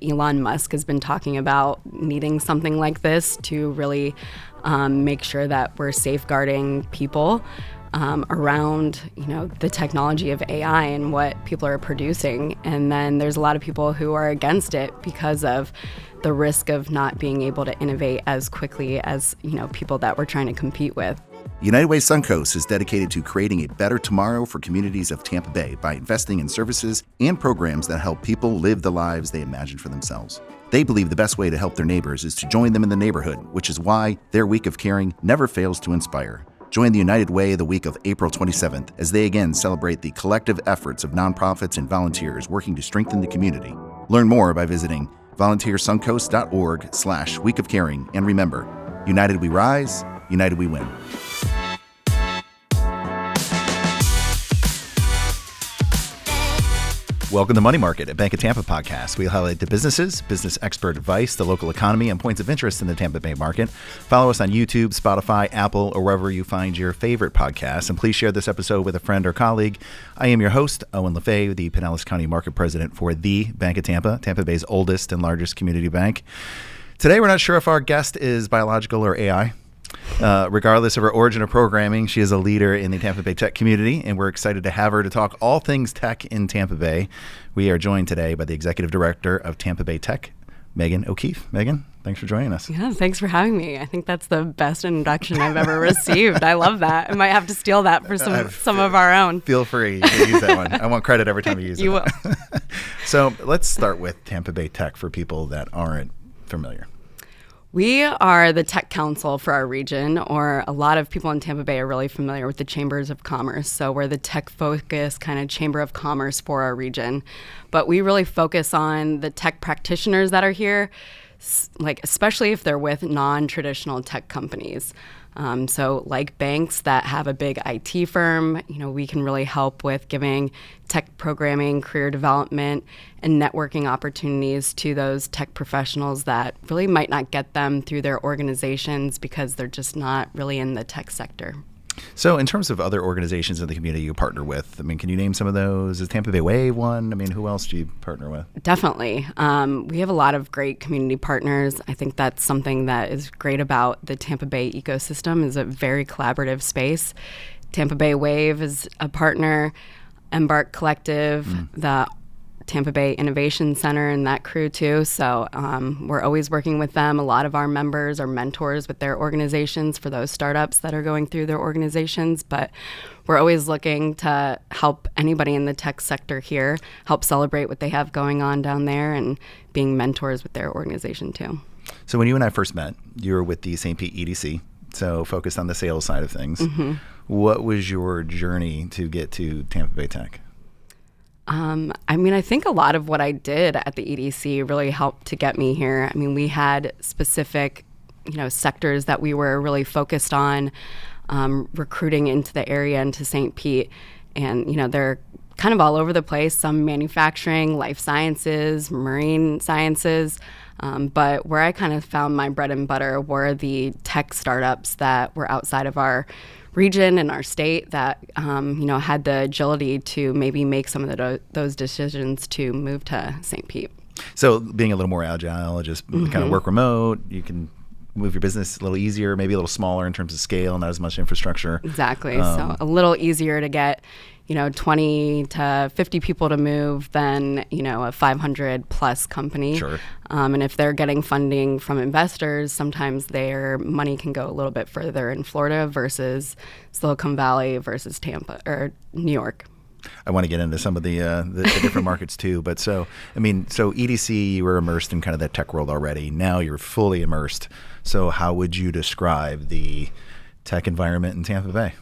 Elon Musk has been talking about needing something like this to really make sure that we're safeguarding people around, the technology of AI and what people are producing. And then there's a lot of people who are against it because of the risk of not being able to innovate as quickly as, people that we're trying to compete with. United Way Suncoast is dedicated to creating a better tomorrow for communities of Tampa Bay by investing in services and programs that help people live the lives they imagine for themselves. They believe the best way to help their neighbors is to join them in the neighborhood, which is why their week of caring never fails to inspire. Join the United Way the week of April 27th as they again celebrate the collective efforts of nonprofits and volunteers working to strengthen the community. Learn more by visiting volunteersuncoast.org/Week of Caring. And remember, united we rise, united we win. Welcome to Money Market, a Bank of Tampa podcast. We highlight the businesses, business expert advice, the local economy, and points of interest in the Tampa Bay market. Follow us on YouTube, Spotify, Apple, or wherever you find your favorite podcasts. And please share this episode with a friend or colleague. I am your host, Owen LaFave, the Pinellas County Market President for the Bank of Tampa, Tampa Bay's oldest and largest community bank. Today, we're not sure if our guest is biological or AI. Regardless of her origin or programming, she is a leader in the Tampa Bay Tech community, and we're excited to have her to talk all things tech in Tampa Bay. We are joined today by the Executive Director of Tampa Bay Tech, Meghan O'Keefe. Meghan, thanks for joining us. Yeah, thanks for having me. I think that's the best introduction I've ever received. I love that. I might have to steal that for some of our own. Feel free to use that one. I want credit every time you use it. You will. So let's start with Tampa Bay Tech for people that aren't familiar. We are the tech council for our region, or a lot of people in Tampa Bay are really familiar with the chambers of commerce. So we're the tech-focused kind of chamber of commerce for our region. But we really focus on the tech practitioners that are here, like especially if they're with non-traditional tech companies. So like banks that have a big IT firm, we can really help with giving tech programming, career development, and networking opportunities to those tech professionals that really might not get them through their organizations because they're just not really in the tech sector. So in terms of other organizations in the community you partner with, can you name some of those? Is Tampa Bay Wave one? Who else do you partner with? Definitely. We have a lot of great community partners. I think that's something that is great about the Tampa Bay ecosystem, is a very collaborative space. Tampa Bay Wave is a partner, Embark Collective, the Tampa Bay Innovation Center and that crew too. So we're always working with them. A lot of our members are mentors with their organizations for those startups that are going through their organizations. But we're always looking to help anybody in the tech sector here, help celebrate what they have going on down there and being mentors with their organization too. So when you and I first met, you were with the St. Pete EDC, so focused on the sales side of things. Mm-hmm. What was your journey to get to Tampa Bay Tech? I think a lot of what I did at the EDC really helped to get me here. We had specific, sectors that we were really focused on recruiting into the area, into St. Pete. And, they're kind of all over the place, some manufacturing, life sciences, marine sciences. But where I kind of found my bread and butter were the tech startups that were outside of our region and our state that had the agility to maybe make some of those decisions to move to St. Pete. So being a little more agile, just kind of work remote, you can move your business a little easier, maybe a little smaller in terms of scale, not as much infrastructure. Exactly. So a little easier to get 20 to 50 people to move than, a 500 plus company. Sure. And if they're getting funding from investors, sometimes their money can go a little bit further in Florida versus Silicon Valley versus Tampa or New York. I want to get into some of the different markets too. But so EDC, you were immersed in kind of that tech world already. Now you're fully immersed. So how would you describe the tech environment in Tampa Bay?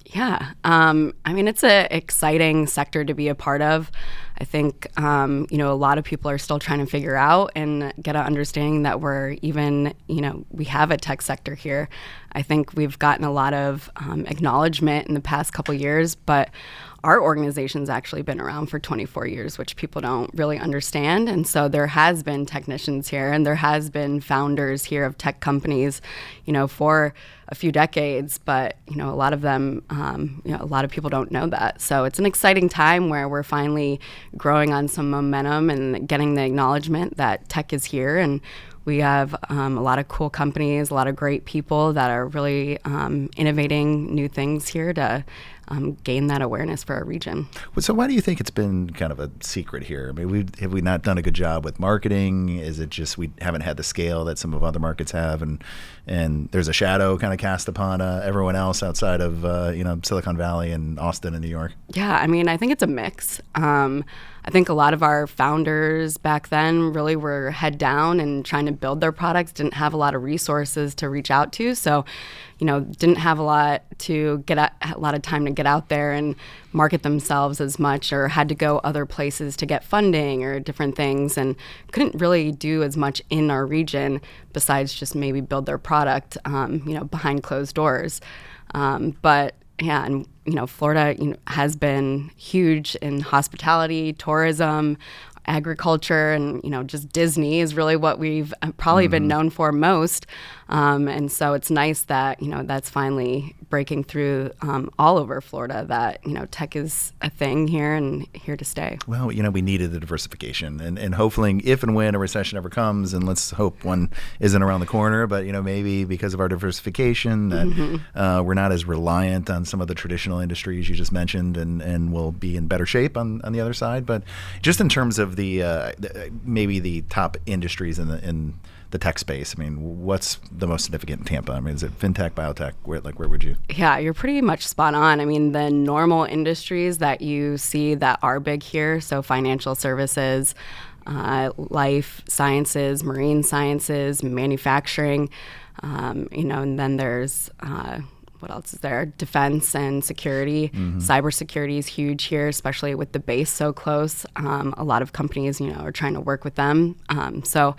Yeah. It's an exciting sector to be a part of. I think, a lot of people are still trying to figure out and get an understanding that we're even, we have a tech sector here. I think we've gotten a lot of acknowledgement in the past couple years, but our organization's actually been around for 24 years, which people don't really understand. And so there has been technicians here and there has been founders here of tech companies, for a few decades, but, a lot of them, a lot of people don't know that. So it's an exciting time where we're finally growing on some momentum and getting the acknowledgement that tech is here. And we have a lot of cool companies, a lot of great people that are really innovating new things here to gain that awareness for our region. So why do you think it's been kind of a secret here? I mean, have we not done a good job with marketing? Is it just we haven't had the scale that some of other markets have, and there's a shadow kind of cast upon everyone else outside of Silicon Valley and Austin and New York? Yeah, I mean, I think it's a mix. I think a lot of our founders back then really were head down and trying to build their products, didn't have a lot of resources to reach out to. So, didn't have a lot of time to get out there and market themselves as much, or had to go other places to get funding or different things, and couldn't really do as much in our region besides just maybe build their product, behind closed doors. But yeah, and Florida has been huge in hospitality, tourism, agriculture, and just Disney is really what we've probably been known for most. And so it's nice that that's finally breaking through all over Florida, that tech is a thing here and here to stay. Well, we needed the diversification, and hopefully if and when a recession ever comes, and let's hope one isn't around the corner, but maybe because of our diversification that we're not as reliant on some of the traditional industries you just mentioned, and we'll be in better shape on the other side. But just in terms of maybe the top industries in the tech space, I mean, what's the most significant in Tampa? I mean, is it fintech, biotech? Where would you? Yeah, you're pretty much spot on. I mean, the normal industries that you see that are big here, so financial services, life sciences, marine sciences, manufacturing, and then there's what else is there? Defense and security. Cybersecurity is huge here, especially with the base so close. A lot of companies, are trying to work with them. So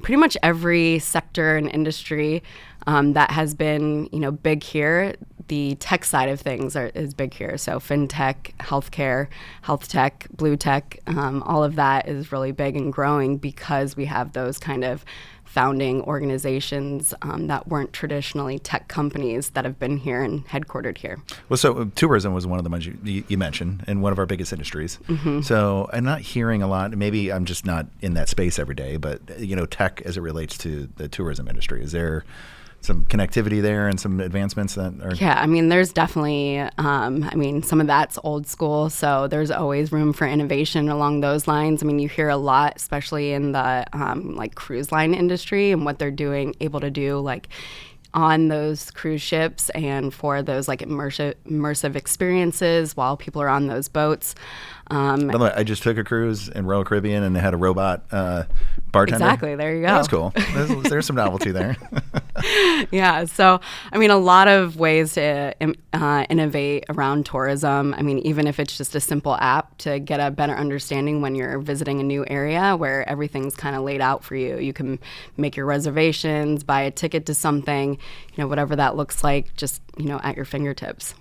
pretty much every sector and industry that has been, big here, the tech side of things is big here. So fintech, healthcare, health tech, blue tech, all of that is really big and growing because we have those kind of founding organizations that weren't traditionally tech companies that have been here and headquartered here. Well, so tourism was one of the ones you mentioned, and one of our biggest industries. So I'm not hearing a lot, maybe I'm just not in that space every day, but tech as it relates to the tourism industry, is there some connectivity there and some advancements that are... Yeah, I mean, there's definitely, some of that's old school, so there's always room for innovation along those lines. I mean, you hear a lot, especially in the cruise line industry and what they're able to do, on those cruise ships and for those immersive experiences while people are on those boats. By the way, I just took a cruise in Royal Caribbean and they had a robot bartender. Exactly, there you go. That's cool. There's some novelty there. Yeah, so I mean, a lot of ways to innovate around tourism. I mean, even if it's just a simple app to get a better understanding when you're visiting a new area where everything's kind of laid out for you. You can make your reservations, buy a ticket to something, whatever that looks like, just, at your fingertips.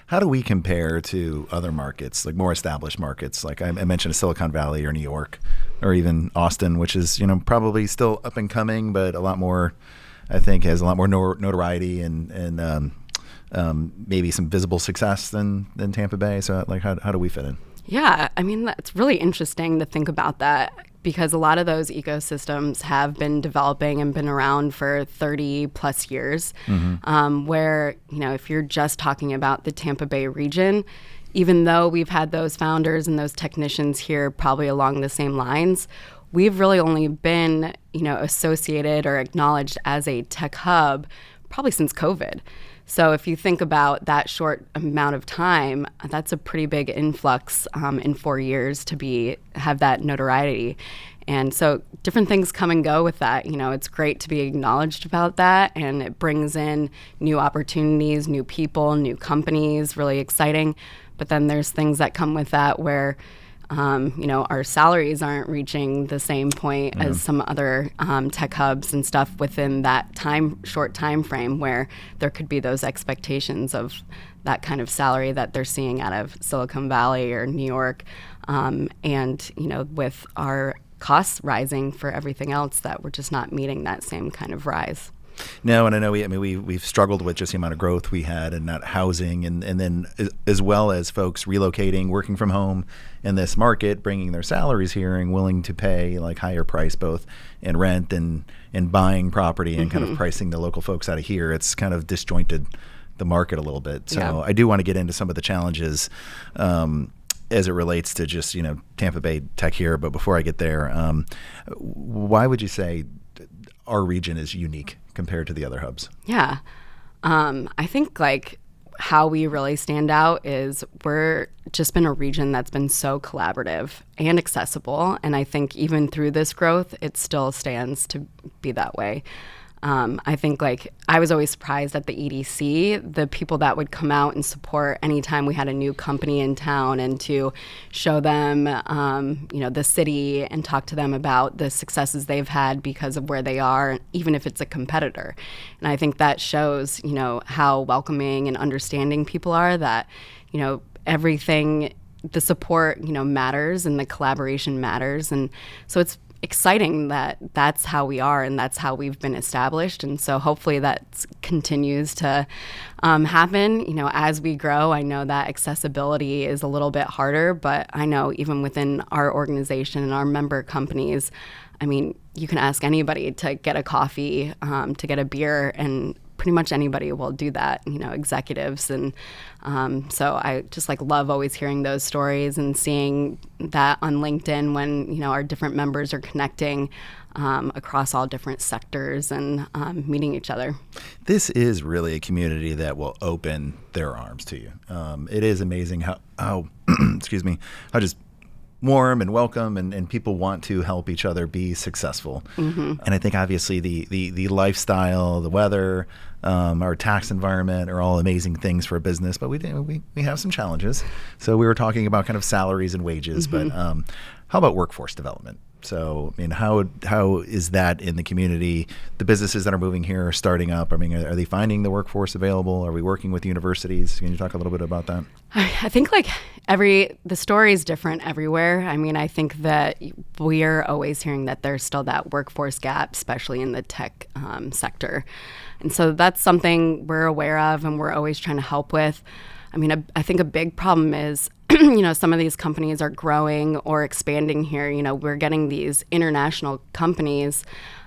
How do we compare to other markets, like more established markets? Like I mentioned Silicon Valley or New York or even Austin, which is, probably still up and coming, but a lot more, I think, has a lot more notoriety and maybe some visible success than Tampa Bay. So how do we fit in? Yeah, I mean, that's really interesting to think about that, because a lot of those ecosystems have been developing and been around for 30 plus years, where, if you're just talking about the Tampa Bay region, even though we've had those founders and those technicians here probably along the same lines, we've really only been, associated or acknowledged as a tech hub probably since COVID. So if you think about that short amount of time, that's a pretty big influx in 4 years to have that notoriety. And so different things come and go with that. It's great to be acknowledged about that, and it brings in new opportunities, new people, new companies, really exciting. But then there's things that come with that where our salaries aren't reaching the same point as some other tech hubs and stuff within that short time frame, where there could be those expectations of that kind of salary that they're seeing out of Silicon Valley or New York. And with our costs rising for everything else, that we're just not meeting that same kind of rise. No, and I know we've struggled with just the amount of growth we had and not housing, and then as well as folks relocating, working from home in this market, bringing their salaries here and willing to pay like higher price both in rent and buying property and kind of pricing the local folks out of here. It's kind of disjointed the market a little bit. So I do want to get into some of the challenges as it relates to just, Tampa Bay Tech here. But before I get there, why would you say our region is unique compared to the other hubs? Yeah. I think how we really stand out is we're just been a region that's been so collaborative and accessible. And I think even through this growth, it still stands to be that way. I think I was always surprised at the EDC, the people that would come out and support anytime we had a new company in town, and to show them, the city and talk to them about the successes they've had because of where they are, even if it's a competitor. And I think that shows, how welcoming and understanding people are, that, everything, the support, matters, and the collaboration matters. And so it's exciting that that's how we are and that's how we've been established. And so hopefully that continues to happen. As we grow, I know that accessibility is a little bit harder, but I know even within our organization and our member companies, you can ask anybody to get a coffee, to get a beer, and pretty much anybody will do that, executives. And so I just love always hearing those stories and seeing that on LinkedIn when, our different members are connecting across all different sectors and meeting each other. This is really a community that will open their arms to you. It is amazing how excuse me, how just warm and welcome, and people want to help each other be successful. And I think obviously the lifestyle, the weather, our tax environment are all amazing things for a business, but we have some challenges. So we were talking about kind of salaries and wages, but how about workforce development? So, how is that in the community? The businesses that are moving here are starting up. Are they finding the workforce available? Are we working with universities? Can you talk a little bit about that? I think the story is different everywhere. I think that we are always hearing that there's still that workforce gap, especially in the tech sector. And so that's something we're aware of and we're always trying to help with. I think a big problem is, some of these companies are growing or expanding here. We're getting these international companies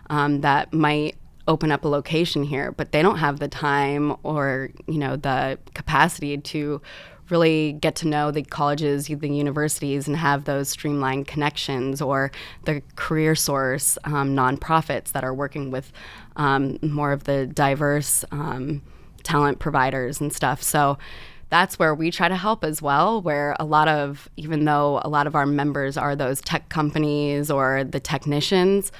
that might open up a location here, but they don't have the time or, the capacity to really get to know the colleges, the universities, and have those streamlined connections, or the career source nonprofits that are working with more of the diverse talent providers and stuff. So that's where we try to help as well, where even though a lot of our members are those tech companies or the technicians,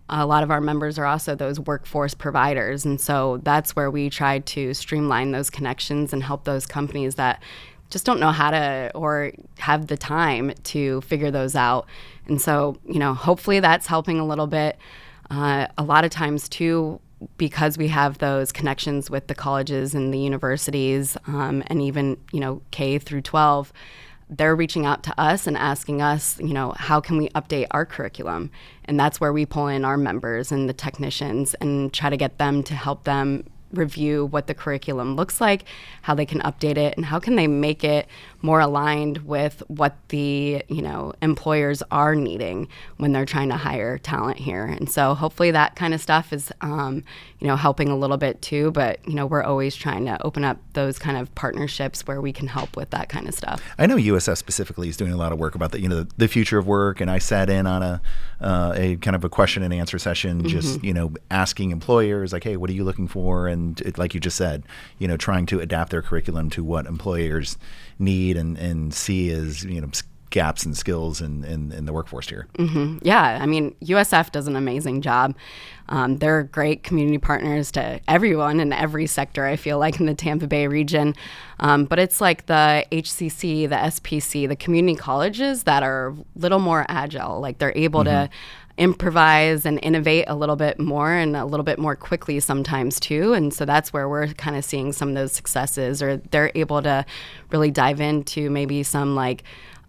a lot of our members are also those workforce providers. And so that's where we try to streamline those connections and help those companies that just don't know how to or have the time to figure those out. And so, hopefully that's helping a little bit. A lot of times too, because we have those connections with the colleges and the universities, and even, K through 12, they're reaching out to us and asking us, how can we update our curriculum? And that's where we pull in our members and the technicians and try to get them to help them review what the curriculum looks like, how they can update it, and how can they make it more aligned with what the employers are needing when they're trying to hire talent here. And so hopefully that kind of stuff is helping a little bit too, but we're always trying to open up those kind of partnerships where we can help with that kind of stuff. I know USF specifically is doing a lot of work about the future of work, and I sat in on a kind of a question and answer session, just asking employers hey, what are you looking for? And like you just said, trying to adapt their curriculum to what employers need and see as gaps and skills in the workforce here. Yeah, USF does an amazing job. They're great community partners to everyone in every sector, I feel like, in the Tampa Bay region. But it's like the HCC, the SPC, the community colleges that are a little more agile. They're able to improvise and innovate a little bit more and a little bit more quickly sometimes too. And so that's where we're kind of seeing some of those successes, or they're able to really dive into maybe some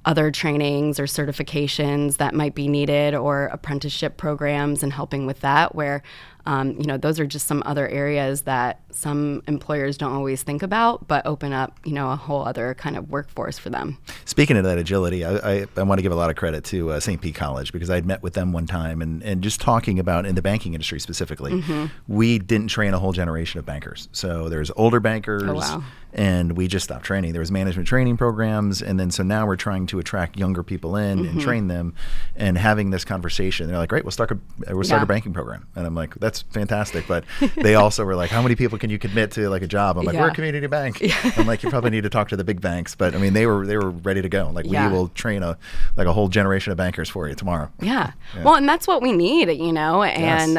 other trainings or certifications that might be needed, or apprenticeship programs, and helping with that, where Those are just some other areas that some employers don't always think about, but open up, a whole other kind of workforce for them. Speaking of that agility, I want to give a lot of credit to St. Pete College, because I'd met with them one time and just talking about in the banking industry specifically, we didn't train a whole generation of bankers. So there's older bankers. Oh, wow. And we just stopped training. There was management training programs, and then so now we're trying to attract younger people in and train them, and having this conversation. They're like, "Great, we'll start a banking program," and I'm like, "That's fantastic." But they also were like, "How many people can you commit to like a job?" I'm like, "We're a community bank." I'm like, "You probably need to talk to the big banks," but I mean, they were ready to go. Like, we will train a whole generation of bankers for you tomorrow. Yeah. Well, and that's what we need, and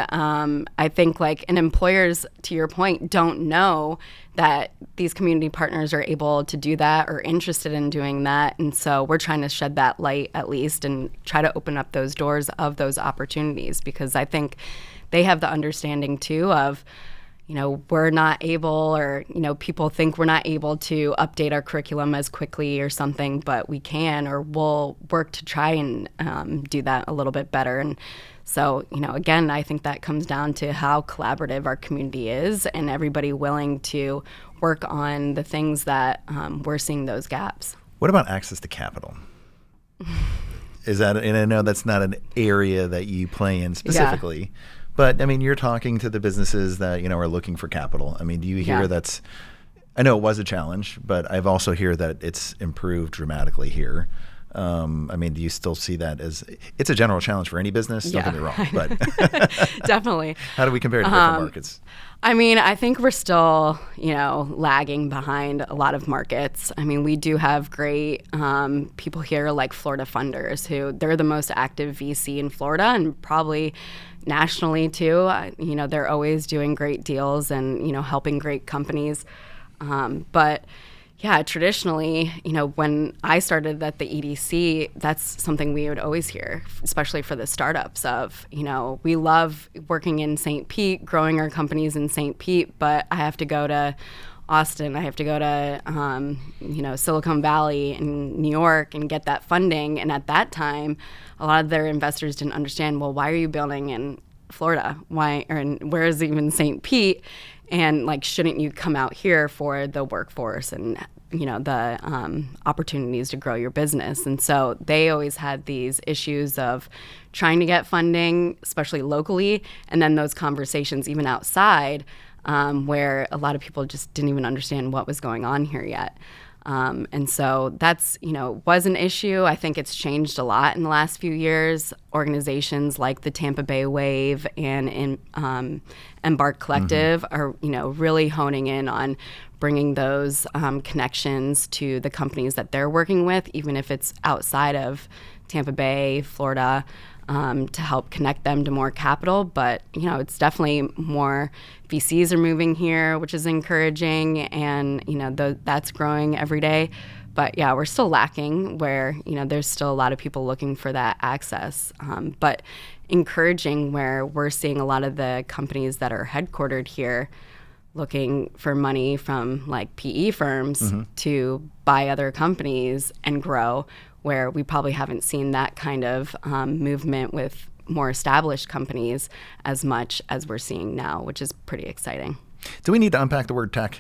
I think and employers, to your point, don't know that these community partners are able to do that or interested in doing that. And so we're trying to shed that light at least and try to open up those doors of those opportunities, because I think they have the understanding too of, we're not able, or, people think we're not able to update our curriculum as quickly or something, but we can, or we'll work to try and do that a little bit better. And so, again, I think that comes down to how collaborative our community is and everybody willing to work on the things that we're seeing those gaps. What about access to capital? Is that, and I know that's not an area that you play in specifically, but I mean, you're talking to the businesses that, are looking for capital. I mean, do you hear that's, I know it was a challenge, but I've also hear that it's improved dramatically here. I mean, do you still see that as, it's a general challenge for any business? Don't get me wrong, but definitely. How do we compare to different markets? I mean, I think we're still, lagging behind a lot of markets. I mean, we do have great people here like Florida Funders, who they're the most active VC in Florida and probably nationally too. They're always doing great deals and, helping great companies. But yeah, traditionally, when I started at the EDC, that's something we would always hear, especially for the startups of, we love working in St. Pete, growing our companies in St. Pete, but I have to go to Austin, I have to go to, Silicon Valley and New York and get that funding. And at that time, a lot of their investors didn't understand, well, why are you building in Florida? Where is even St. Pete? And shouldn't you come out here for the workforce and, the opportunities to grow your business? And so they always had these issues of trying to get funding, especially locally, and then those conversations even outside where a lot of people just didn't even understand what was going on here yet. And so that's, was an issue. I think it's changed a lot in the last few years. Organizations like the Tampa Bay Wave and Embark Collective are, really honing in on bringing those connections to the companies that they're working with, even if it's outside of Tampa Bay, Florida, to help connect them to more capital. But, it's definitely more VCs are moving here, which is encouraging, and, that's growing every day. But yeah, we're still lacking where, there's still a lot of people looking for that access. But encouraging where we're seeing a lot of the companies that are headquartered here looking for money from PE firms to buy other companies and grow, where we probably haven't seen that kind of movement with more established companies as much as we're seeing now, which is pretty exciting. Do we need to unpack the word tech?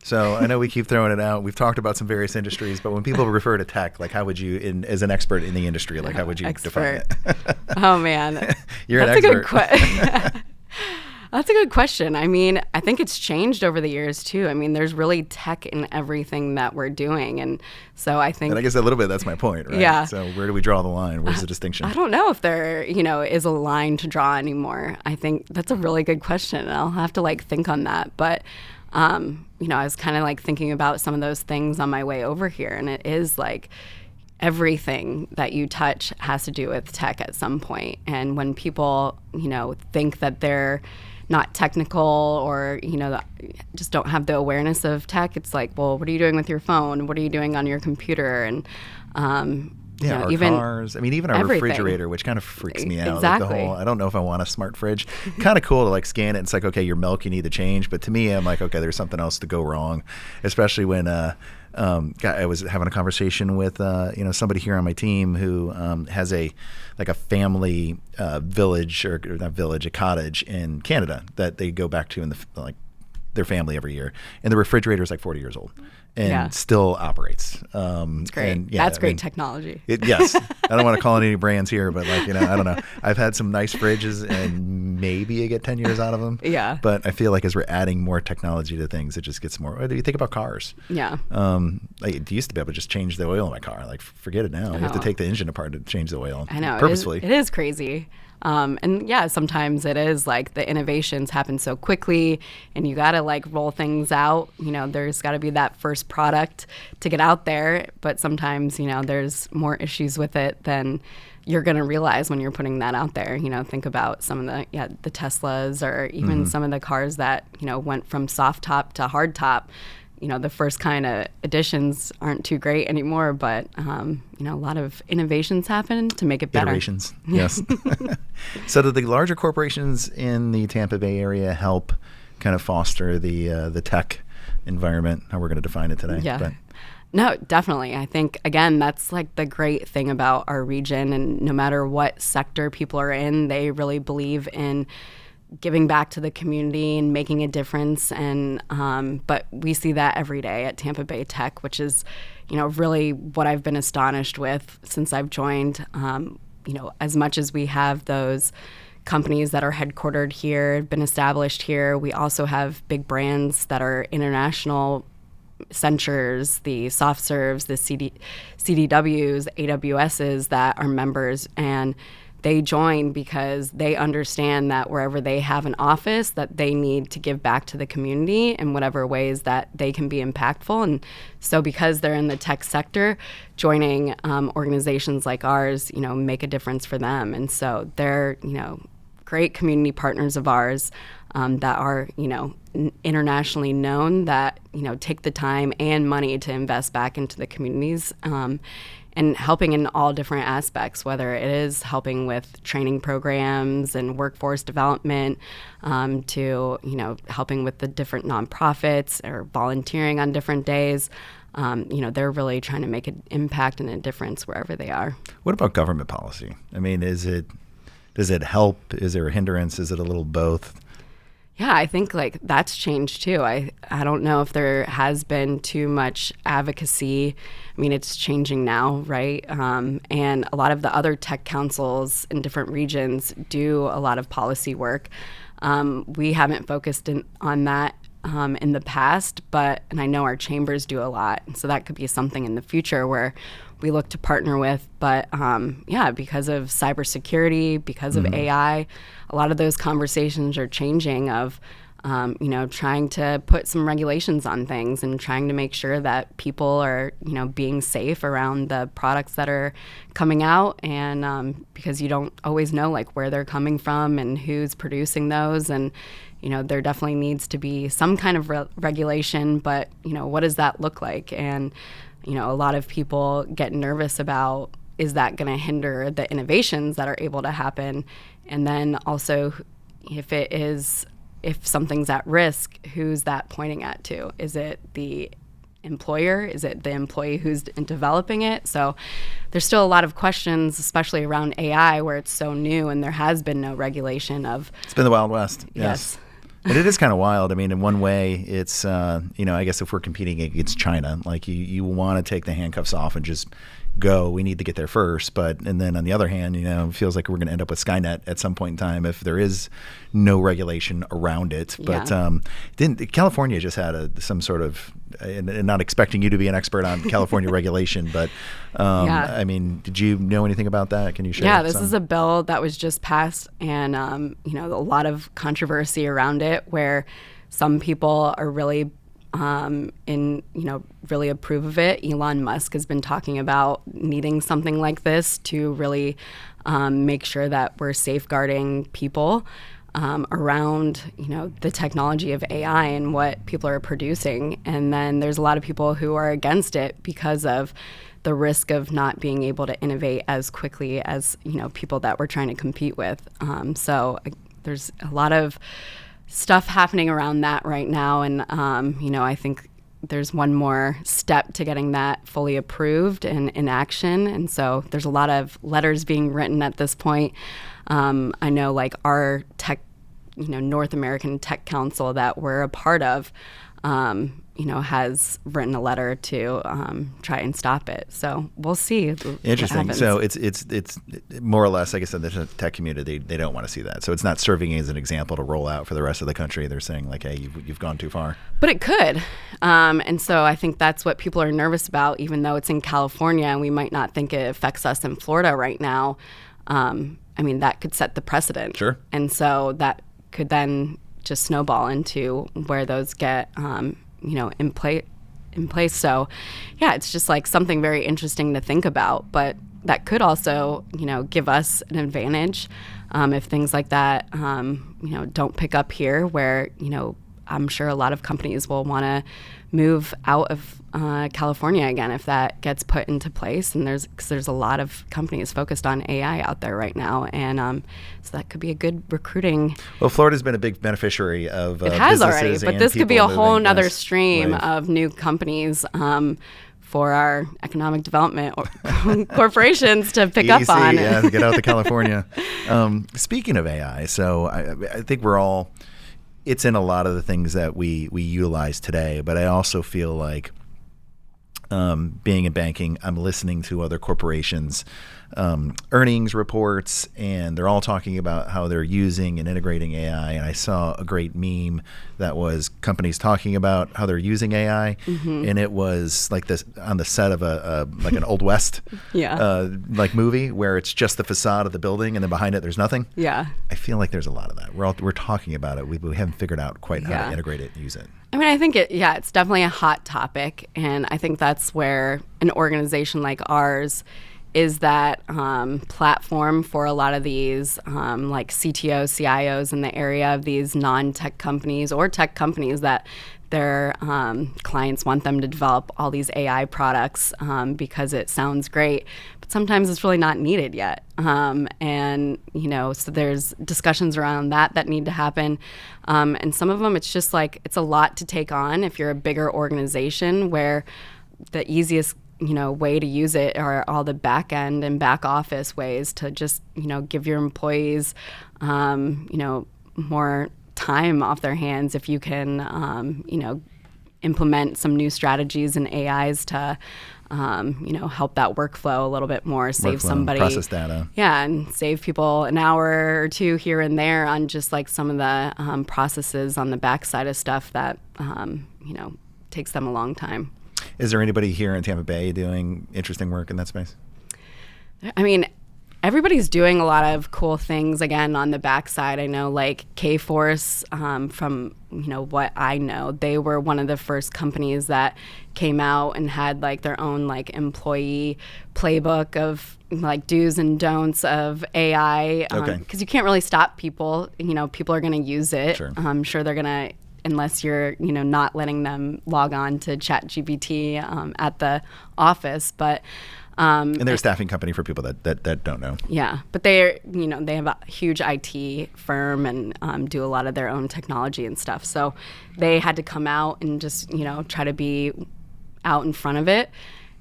So I know we keep throwing it out. We've talked about some various industries, but when people refer to tech, how would you, as an expert in the industry, how would you define it? Oh, man. You're That's an expert. That's a good question. I mean, I think it's changed over the years, too. I mean, there's really tech in everything that we're doing. And so I think... And I guess a little bit, that's my point, right? Yeah. So where do we draw the line? Where's the distinction? I don't know if there, is a line to draw anymore. I think that's a really good question. I'll have to, think on that. But, I was kind of, thinking about some of those things on my way over here. And it is, everything that you touch has to do with tech at some point. And when people, think that they're not technical or, just don't have the awareness of tech, it's well, what are you doing with your phone? What are you doing on your computer? And, our even cars. I mean, even our everything. Refrigerator, which kind of freaks me out. Exactly. I don't know if I want a smart fridge. Kind of cool to scan it. It's okay, your milk you need to change. But to me, I'm okay, there's something else to go wrong, especially when I was having a conversation with somebody here on my team who has a family village, or not village, a cottage in Canada that they go back to in their family every year, and the refrigerator is like 40 years old and still operates. It's great. That's great technology. Yes. I don't want to call any brands here, but I don't know. I've had some nice fridges and maybe you get 10 years out of them. Yeah. But I feel like as we're adding more technology to things, it just gets more. What do you think about cars? Yeah. I used to be able to just change the oil in my car. Like, forget it now. You have to take the engine apart to change the oil. I know. Purposefully. It is crazy. And yeah, sometimes it is like the innovations happen so quickly and you got to roll things out. There's got to be that first product to get out there. But sometimes, there's more issues with it than you're going to realize when you're putting that out there. Think about some of the Teslas, or even some of the cars that, went from soft top to hard top. The first kind of editions aren't too great anymore, but, a lot of innovations happen to make it better. Iterations, yes. So do the larger corporations in the Tampa Bay area help kind of foster the tech environment, how we're going to define it today? Yeah. No, definitely. I think, again, that's the great thing about our region, and no matter what sector people are in, they really believe in giving back to the community and making a difference. And but we see that every day at Tampa Bay Tech, which is, really what I've been astonished with since I've joined. As much as we have those companies that are headquartered here, been established here, we also have big brands that are international. Centures, the soft serves, the CDWs, AWSs that are members, and they join because they understand that wherever they have an office, that they need to give back to the community in whatever ways that they can be impactful. And so because they're in the tech sector, joining organizations like ours, make a difference for them. And so they're, great community partners of ours that are, internationally known, that, take the time and money to invest back into the communities. And helping in all different aspects, whether it is helping with training programs and workforce development, to helping with the different nonprofits or volunteering on different days. They're really trying to make an impact and a difference wherever they are. What about government policy? I mean, does it help? Is there a hindrance? Is it a little both? Yeah, I think that's changed too. I don't know if there has been too much advocacy. I mean, it's changing now, right? And a lot of the other tech councils in different regions do a lot of policy work. We haven't focused on that in the past, and I know our chambers do a lot. So that could be something in the future where we look to partner with. But because of cybersecurity, because of AI, a lot of those conversations are changing of, trying to put some regulations on things and trying to make sure that people are, being safe around the products that are coming out. And because you don't always know where they're coming from and who's producing those. And, there definitely needs to be some kind of regulation, but, what does that look like? And, a lot of people get nervous about, is that going to hinder the innovations that are able to happen? And then also, if something's at risk, who's that pointing at to? Is it the employer? Is it the employee who's developing it? So there's still a lot of questions, especially around AI, where it's so new and there has been no regulation of. It's been the Wild West. Yes. And it is kind of wild. I mean, in one way, it's, I guess if we're competing against China, you want to take the handcuffs off and just go. We need to get there first. And then on the other hand, it feels like we're going to end up with Skynet at some point in time if there is no regulation around it. But California just had some sort of, and not expecting you to be an expert on California regulation, but I mean, did you know anything about that? Can you share? Yeah, this is a bill that was just passed, and a lot of controversy around it, where some people are really really approve of it. Elon Musk has been talking about needing something like this to really make sure that we're safeguarding people around, the technology of AI and what people are producing. And then there's a lot of people who are against it because of the risk of not being able to innovate as quickly as, people that we're trying to compete with. So there's a lot of stuff happening around that right now. And, I think there's one more step to getting that fully approved and in action. And so there's a lot of letters being written at this point. I know like our tech, North American Tech Council that we're a part of, has written a letter to try and stop it. So we'll see. Interesting. So it's more or less, like I said, the tech community, they don't want to see that. So it's not serving as an example to roll out for the rest of the country. They're saying like, hey, you've gone too far. But it could. And so I think that's what people are nervous about, even though it's in California and we might not think it affects us in Florida right now. That could set the precedent. Sure. And so that could then just snowball into where those get, in place. So, yeah, it's just like something very interesting to think about. But that could also, give us an advantage if things like that, don't pick up here, where, I'm sure a lot of companies will want to move out of California again if that gets put into place. And there's a lot of companies focused on AI out there right now, and so that could be a good recruiting. Well, Florida's been a big beneficiary of it has already, but this could be a whole nother stream wave of new companies for our economic development corporations to pick up on. Yeah, get out to California. Speaking of AI, so I think it's in a lot of the things that we utilize today, but I also feel like being in banking, I'm listening to other corporations' earnings reports, and they're all talking about how they're using and integrating AI. And I saw a great meme that was companies talking about how they're using AI, and it was like this on the set of like an Old West like movie where it's just the facade of the building, and then behind it there's nothing. Yeah, I feel like there's a lot of that. We're talking about it. We haven't figured out quite how to integrate it and use it. I think it's definitely a hot topic, and I think that's where an organization like ours is that platform for a lot of these like CTOs, CIOs in the area of these non-tech companies or tech companies that their clients want them to develop all these AI products because it sounds great, but sometimes it's really not needed yet. So there's discussions around that need to happen. And some of them, it's just like, it's a lot to take on if you're a bigger organization, where the easiest way to use it are all the back end and back office ways to just, give your employees, more time off their hands if you can, implement some new strategies and AIs to, help that workflow a little bit more, save somebody. Process data. Yeah, and save people an hour or two here and there on just like some of the processes on the backside of stuff that, takes them a long time. Is there anybody here in Tampa Bay doing interesting work in that space? Everybody's doing a lot of cool things, again, on the backside. I know like K-Force, from what I know, they were one of the first companies that came out and had like their own like employee playbook of like do's and don'ts of AI, because you can't really stop people. People are going to use it. Sure. I'm sure they're going to, unless you're, not letting them log on to ChatGPT at the office. But and they're a staffing company for people that don't know. Yeah, but they have a huge IT firm and do a lot of their own technology and stuff. So they had to come out and just, try to be out in front of it,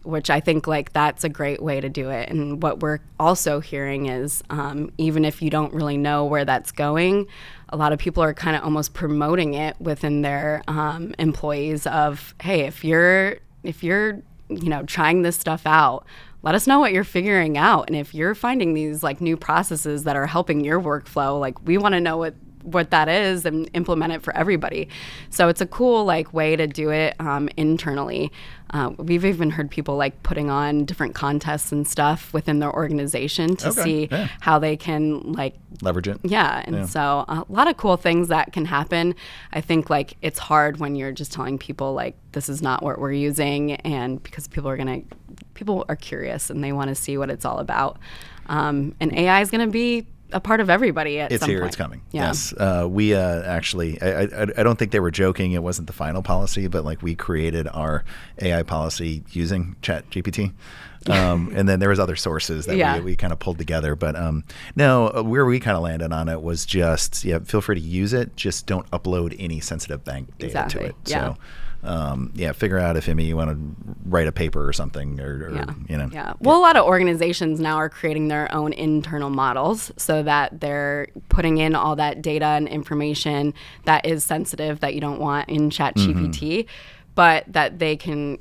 which I think like that's a great way to do it. And what we're also hearing is even if you don't really know where that's going, a lot of people are kind of almost promoting it within their employees of, hey, if you're trying this stuff out, let us know what you're figuring out. And if you're finding these like new processes that are helping your workflow, like we want to know what that is and implement it for everybody. So it's a cool like way to do it internally. We've even heard people like putting on different contests and stuff within their organization to see how they can like leverage it. Yeah. And so a lot of cool things that can happen. I think like it's hard when you're just telling people like this is not what we're using, and because people are curious and they want to see what it's all about. And AI is going to be a part of everybody at some point. It's here, it's coming. Yeah. Yes. We actually, I don't think they were joking. It wasn't the final policy, but like we created our AI policy using ChatGPT. And then there was other sources that we kind of pulled together. But no, where we kind of landed on it was just, feel free to use it. Just don't upload any sensitive bank data to it. Yeah. So figure out if you want to write a paper or something, Yeah. Well, a lot of organizations now are creating their own internal models so that they're putting in all that data and information that is sensitive that you don't want in ChatGPT. But that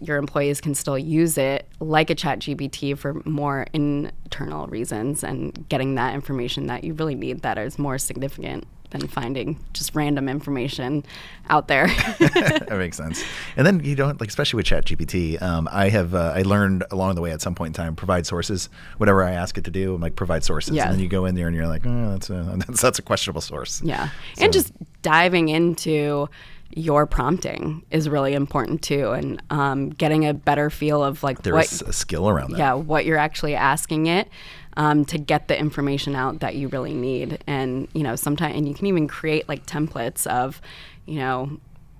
your employees can still use it like a ChatGPT for more internal reasons and getting that information that you really need that is more significant than finding just random information out there. That makes sense. And then you don't, especially with ChatGPT, I learned along the way at some point in time, provide sources. Whatever I ask it to do, I'm like, provide sources. Yeah. And then you go in there and you're like, that's a questionable source. Yeah. So. And just diving into your prompting is really important too, and getting a better feel of there's a skill around that. Yeah, what you're actually asking it to get the information out that you really need. And sometimes, and you can even create templates of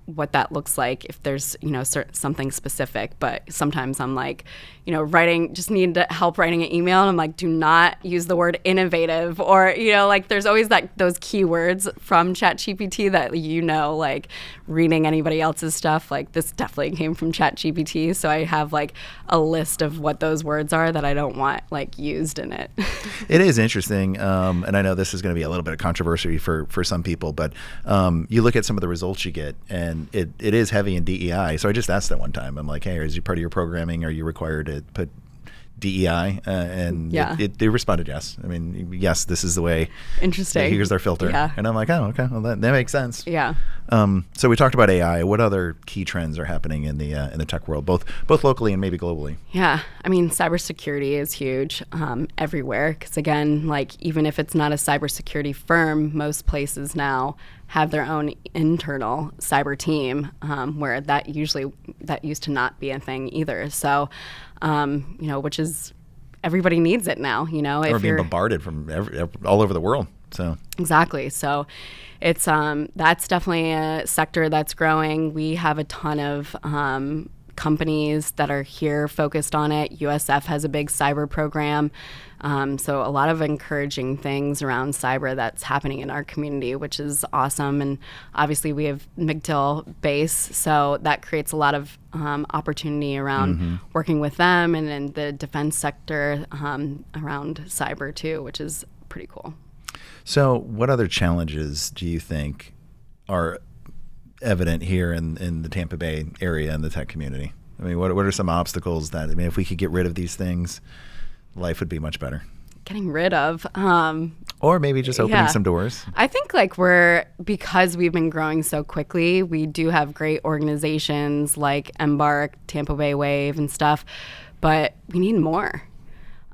what that looks like if there's something specific. But sometimes I'm need help writing an email, and I'm like, do not use the word innovative, or there's always those keywords from ChatGPT that reading anybody else's stuff, this definitely came from ChatGPT. So I have a list of what those words are that I don't want used in it. It is interesting, and I know this is going to be a little bit of controversy for some people, but you look at some of the results you get, and it is heavy in DEI. So I just asked that one time. I'm like, hey, is you part of your programming? Are you required to put DEI? And they responded yes. I mean, yes, this is the way. Interesting. Here's their filter. Yeah. And I'm like, oh, okay. Well, that makes sense. Yeah. So we talked about AI. What other key trends are happening in the tech world, both locally and maybe globally? Yeah. I mean, cybersecurity is huge everywhere. Because again, even if it's not a cybersecurity firm, most places now have their own internal cyber team, where that used to not be a thing either. So, which is, everybody needs it now, Or being bombarded from all over the world. So exactly. So it's that's definitely a sector that's growing. We have a ton of companies that are here focused on it. USF has a big cyber program. So a lot of encouraging things around cyber that's happening in our community, which is awesome. And obviously we have McDill base, so that creates a lot of opportunity around working with them and in the defense sector around cyber too, which is pretty cool. So what other challenges do you think are evident here in the Tampa Bay area and the tech community? I mean, what are some obstacles that, if we could get rid of these things, life would be much better? Getting rid of. Or maybe just opening some doors. I think because we've been growing so quickly, we do have great organizations like Embark, Tampa Bay Wave and stuff, but we need more.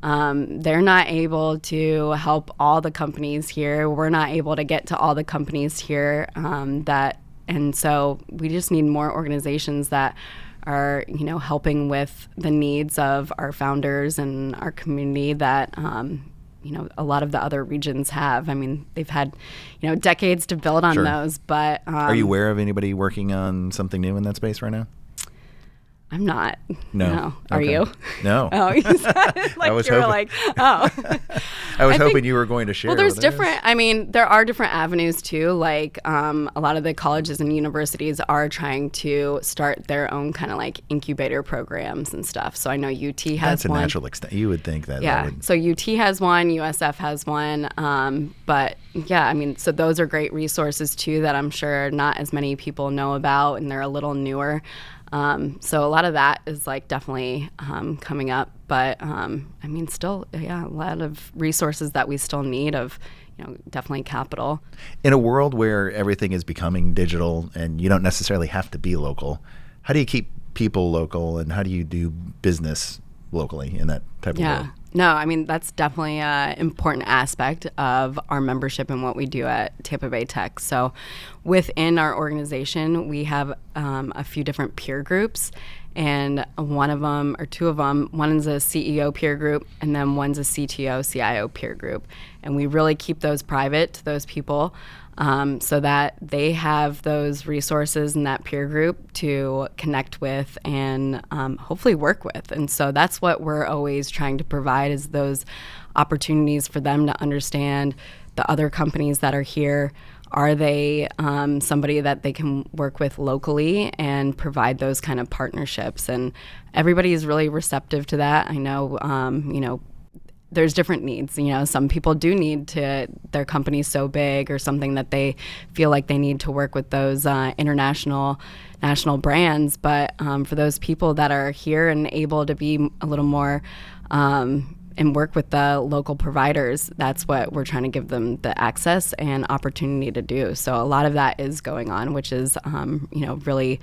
They're not able to help all the companies here. We're not able to get to all the companies here and so we just need more organizations that are, helping with the needs of our founders and our community that, a lot of the other regions have. I mean, they've had, decades to build on those, but... are you aware of anybody working on something new in that space right now? I'm not. No. Are you? No. Oh, you sounded like you were like, oh. I was hoping you were going to share. Well, there's there are different avenues too. A lot of the colleges and universities are trying to start their own kind of incubator programs and stuff. So I know UT has one. That's a natural extent. You would think that. Yeah. So UT has one, USF has one. But yeah, so those are great resources too that I'm sure not as many people know about, and they're a little newer. So a lot of that is definitely coming up, but still, a lot of resources that we still need of, definitely capital. In a world where everything is becoming digital and you don't necessarily have to be local, how do you keep people local, and how do you do business locally in that type of world? No, that's definitely an important aspect of our membership and what we do at Tampa Bay Tech. So within our organization, we have a few different peer groups, and one of them, or two of them, one is a CEO peer group, and then one's a CTO, CIO peer group. And we really keep those private to those people so that they have those resources in that peer group to connect with and hopefully work with. And so that's what we're always trying to provide, is those opportunities for them to understand the other companies that are here, are they somebody that they can work with locally and provide those kind of partnerships? And everybody is really receptive to that. I know, there's different needs. Some people do need their company's so big or something that they feel like they need to work with those national brands. But for those people that are here and able to be a little more and work with the local providers, that's what we're trying to give them the access and opportunity to do. So a lot of that is going on, which is, really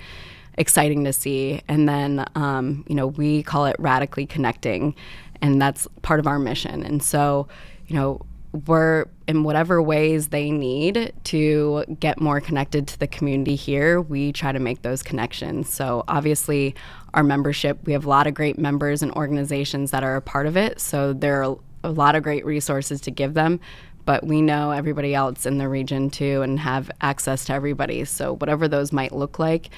exciting to see. And then, we call it radically connecting, and that's part of our mission. And so, we're in whatever ways they need to get more connected to the community here, we try to make those connections. So obviously our membership, we have a lot of great members and organizations that are a part of it. So there are a lot of great resources to give them, but we know everybody else in the region too and have access to everybody. So whatever those might look like,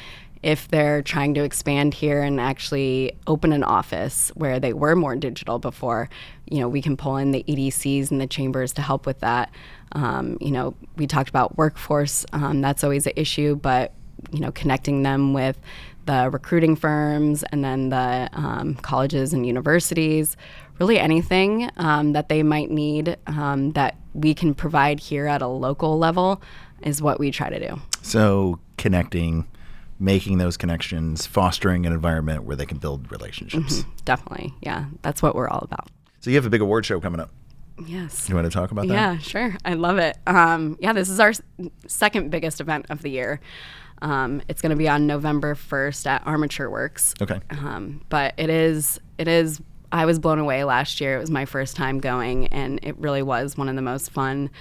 if they're trying to expand here and actually open an office where they were more digital before, we can pull in the EDCs and the chambers to help with that. We talked about workforce. That's always an issue, but, connecting them with the recruiting firms and then the colleges and universities, really anything that they might need that we can provide here at a local level is what we try to do. So connecting, making those connections, fostering an environment where they can build relationships. Mm-hmm. Definitely. Yeah. That's what we're all about. So you have a big award show coming up. Yes. You want to talk about that? Yeah, sure. I love it. This is our second biggest event of the year. It's going to be on November 1st at Armature Works. Okay. But it is, I was blown away last year. It was my first time going, and it really was one of the most fun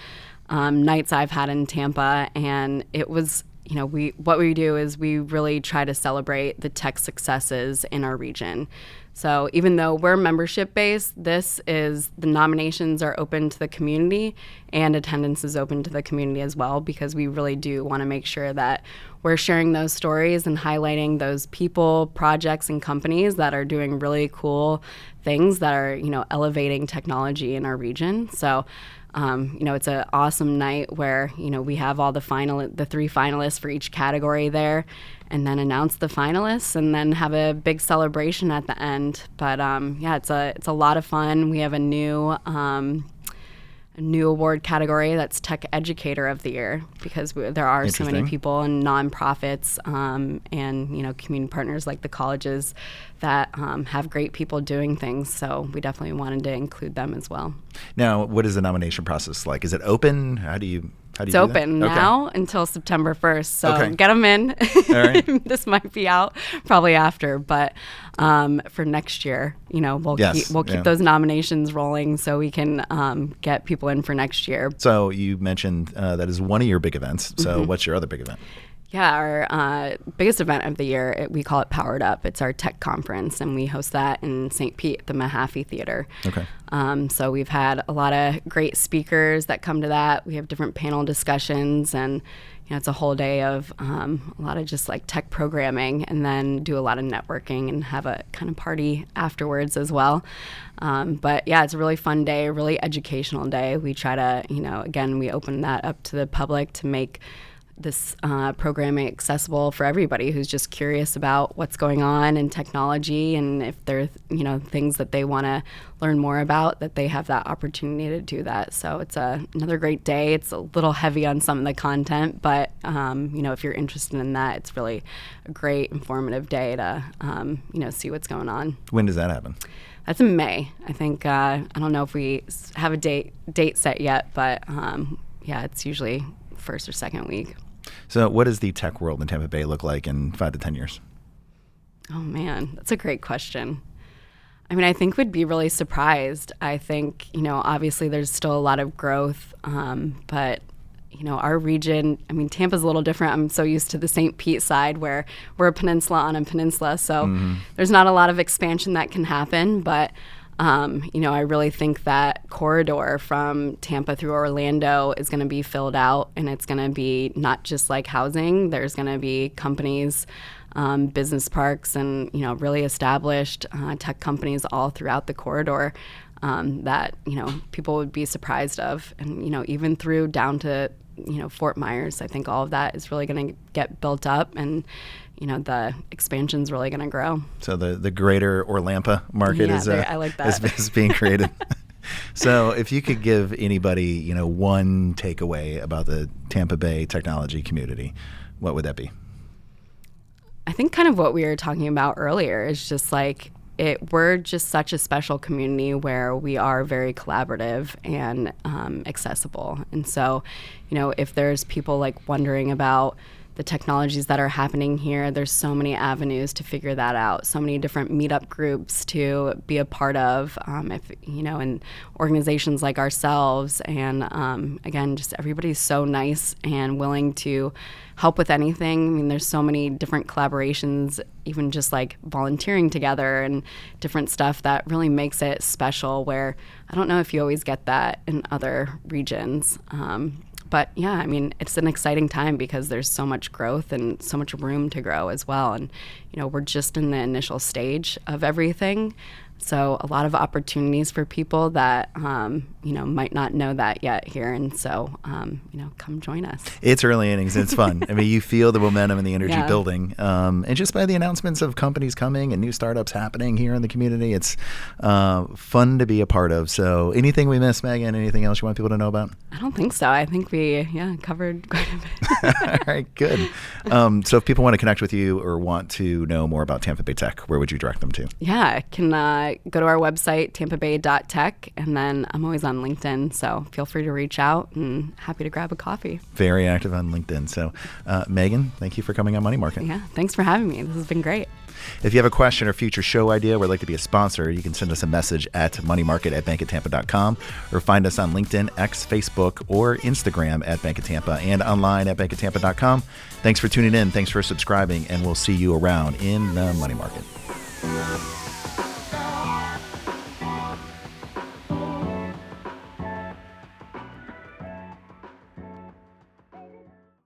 nights I've had in Tampa. And it was, what we do is we really try to celebrate the tech successes in our region. So even though we're membership based, the nominations are open to the community and attendance is open to the community as well, because we really do want to make sure that we're sharing those stories and highlighting those people, projects, and companies that are doing really cool things that are, elevating technology in our region. So it's an awesome night where, we have all the 3 finalists for each category there, and then announce the finalists and then have a big celebration at the end. But it's a lot of fun. We have a new award category that's Tech Educator of the Year, because there are so many people and nonprofits and community partners like the colleges that have great people doing things. So we definitely wanted to include them as well. Now, what is the nomination process like? Is it open? How do you It's open now until September 1st. So get them in. All right. This might be out probably after, but for next year, we'll keep those nominations rolling so we can get people in for next year. So you mentioned that is one of your big events. So what's your other big event? Yeah, our biggest event of the year, we call it poweredUp. It's our tech conference, and we host that in St. Pete at the Mahaffey Theater. Okay. So we've had a lot of great speakers that come to that. We have different panel discussions, and it's a whole day of a lot of just like tech programming, and then do a lot of networking and have a kind of party afterwards as well. But yeah, it's a really fun day, a really educational day. We try to, again, we open that up to the public to make this programming accessible for everybody who's just curious about what's going on in technology, and if there are things that they want to learn more about, that they have that opportunity to do that. So it's another great day. It's a little heavy on some of the content, but if you're interested in that, it's really a great informative day to see what's going on. When does that happen? That's in May. I think I don't know if we have a date set yet, but it's usually first or second week. So what does the tech world in Tampa Bay look like in 5 to 10 years? Oh, man, that's a great question. I mean, I think we'd be really surprised. I think, obviously there's still a lot of growth, but, our region, Tampa's a little different. I'm so used to the St. Pete side where we're a peninsula on a peninsula, so there's not a lot of expansion that can happen, but I really think that corridor from Tampa through Orlando is going to be filled out, and it's going to be not just like housing. There's going to be companies, business parks, and really established tech companies all throughout the corridor that people would be surprised of, and even through down to Fort Myers. I think all of that is really going to get built up, and the expansion's really going to grow. So the greater Orlampa market I like that. is being created. So if you could give anybody, one takeaway about the Tampa Bay technology community, what would that be? I think kind of what we were talking about earlier is just like we're just such a special community where we are very collaborative and accessible. And so, if there's people like wondering about the technologies that are happening here, there's so many avenues to figure that out, so many different meetup groups to be a part of, and organizations like ourselves. And again, just everybody's so nice and willing to help with anything. I mean, there's so many different collaborations, even just like volunteering together and different stuff that really makes it special, where I don't know if you always get that in other regions. But yeah, I mean, it's an exciting time because there's so much growth and so much room to grow as well. And, we're just in the initial stage of everything. So a lot of opportunities for people that, might not know that yet here. And so, come join us. It's early innings and it's fun. I mean, you feel the momentum and the energy building. And just by the announcements of companies coming and new startups happening here in the community, it's fun to be a part of. So anything we missed, Megan, anything else you want people to know about? I don't think so. I think we, covered quite a bit. All right, good. So if people want to connect with you or want to know more about Tampa Bay Tech, where would you direct them to? Yeah, can go to our website, tampabay.tech, and then I'm always on LinkedIn, so feel free to reach out and happy to grab a coffee. Very active on LinkedIn. So Megan, thank you for coming on Money Market. Yeah, thanks for having me. This has been great. If you have a question or future show idea or would like to be a sponsor, you can send us a message at moneymarket@bankoftampa.com or find us on LinkedIn, X, Facebook, or Instagram at Bank of Tampa and online at bankoftampa.com. Thanks for tuning in. Thanks for subscribing, and we'll see you around in the Money Market.